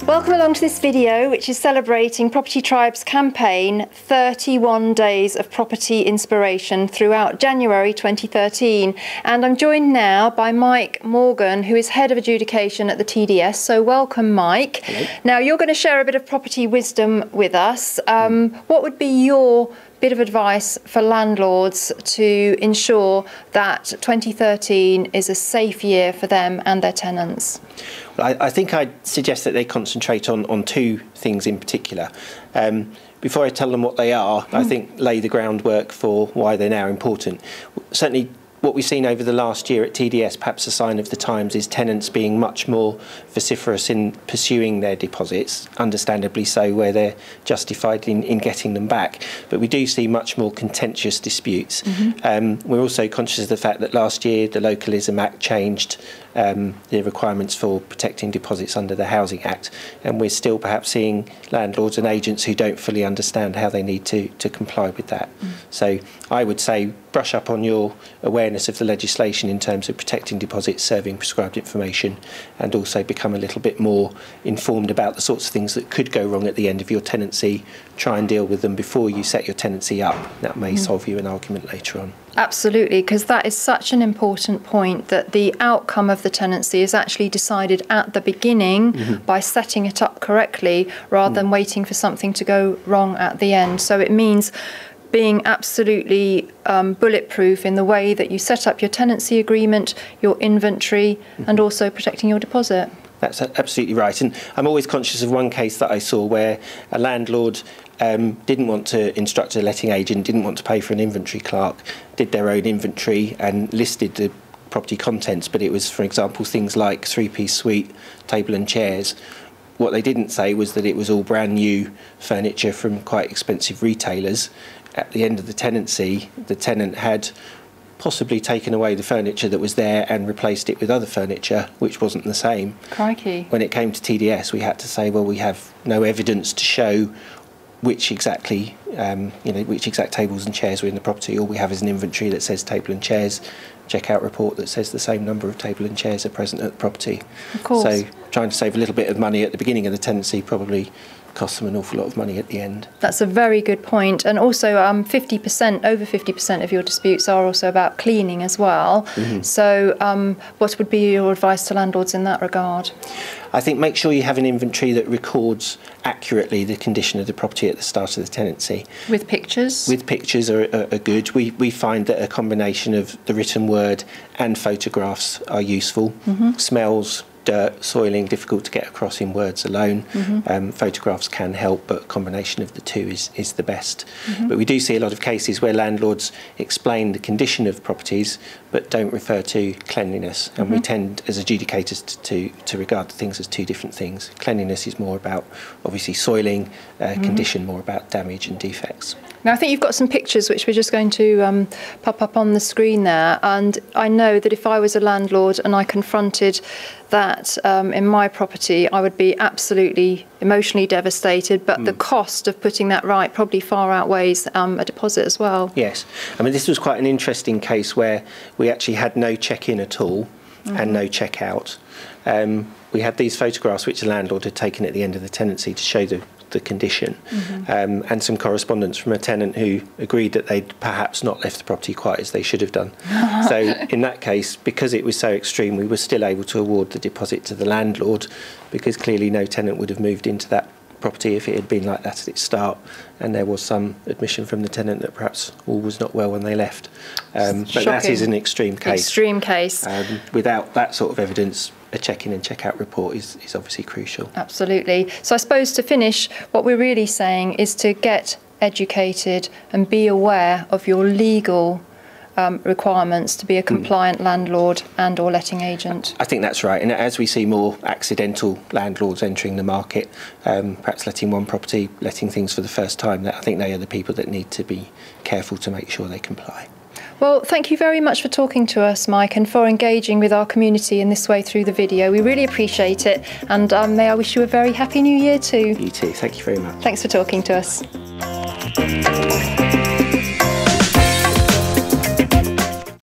Welcome along to this video, which is celebrating Property Tribe's campaign 31 Days of Property Inspiration throughout January 2013. And I'm joined now by Mike Morgan, who is Head of Adjudication at the TDS. So welcome, Mike. Hello. Now, you're going to share a bit of property wisdom with us. What would be your bit of advice for landlords to ensure that 2013 is a safe year for them and their tenants? Well, I think I'd suggest that they concentrate on two things in particular. Before I tell them what they are, I think lay the groundwork for why they're now important. Certainly, what we've seen over the last year at TDS, perhaps a sign of the times, is tenants being much more vociferous in pursuing their deposits, understandably so, where they're justified in getting them back. But we do see much more contentious disputes. We're also conscious of the fact that last year the Localism Act changed the requirements for protecting deposits under the Housing Act, and we're still perhaps seeing landlords and agents who don't fully understand how they need to comply with that. So I would say brush up on your awareness of the legislation in terms of protecting deposits, serving prescribed information, and also become a little bit more informed about the sorts of things that could go wrong at the end of your tenancy. Try and deal with them before you set your tenancy up. That may solve you an argument later on. Absolutely, because that is such an important point, that the outcome of the tenancy is actually decided at the beginning by setting it up correctly, rather than waiting for something to go wrong at the end. So it means being absolutely bulletproof in the way that you set up your tenancy agreement, your inventory, and also protecting your deposit. That's absolutely right. And I'm always conscious of one case that I saw where a landlord didn't want to instruct a letting agent, didn't want to pay for an inventory clerk, did their own inventory and listed the property contents, but it was, for example, things like three-piece suite, table and chairs. What they didn't say was that it was all brand new furniture from quite expensive retailers. At the end of the tenancy, the tenant had possibly taken away the furniture that was there and replaced it with other furniture which wasn't the same. Crikey. When it came to TDS, we had to say, well, we have no evidence to show which exactly, which exact tables and chairs were in the property. All we have is an inventory that says table and chairs, checkout report that says the same number of table and chairs are present at the property. Of course. So trying to save a little bit of money at the beginning of the tenancy probably costs them an awful lot of money at the end. That's a very good point. And also 50%, over 50% of your disputes are also about cleaning as well. So what would be your advice to landlords in that regard? I think make sure you have an inventory that records accurately the condition of the property at the start of the tenancy. With pictures? With pictures are good. We find that a combination of the written word and photographs are useful. Smells, dirt, soiling, difficult to get across in words alone. Photographs can help, but a combination of the two is the best. But we do see a lot of cases where landlords explain the condition of properties but don't refer to cleanliness, and we tend as adjudicators to regard things as two different things. Cleanliness is more about obviously soiling, condition more about damage and defects. Now, I think you've got some pictures which we're just going to pop up on the screen there, and I know that if I was a landlord and I confronted that in my property, I would be absolutely emotionally devastated, but the cost of putting that right probably far outweighs a deposit as well. Yes. I mean, this was quite an interesting case where we actually had no check-in at all and no check-out. We had these photographs which the landlord had taken at the end of the tenancy to show the condition, and some correspondence from a tenant who agreed that they'd perhaps not left the property quite as they should have done. So in that case, because it was so extreme, we were still able to award the deposit to the landlord, because clearly no tenant would have moved into that property if it had been like that at its start, and there was some admission from the tenant that perhaps all was not well when they left. But that is an extreme case. Extreme case. Without that sort of evidence, a check-in and check-out report is obviously crucial. Absolutely. So I suppose to finish, what we're really saying is to get educated and be aware of your legal requirements to be a compliant landlord and or letting agent. I think that's right, and as we see more accidental landlords entering the market, perhaps letting one property, letting things for the first time, I think they are the people that need to be careful to make sure they comply. Well, thank you very much for talking to us, Mike, and for engaging with our community in this way through the video. We really appreciate it, and may I wish you a very happy new year too. You too, thank you very much. Thanks for talking to us.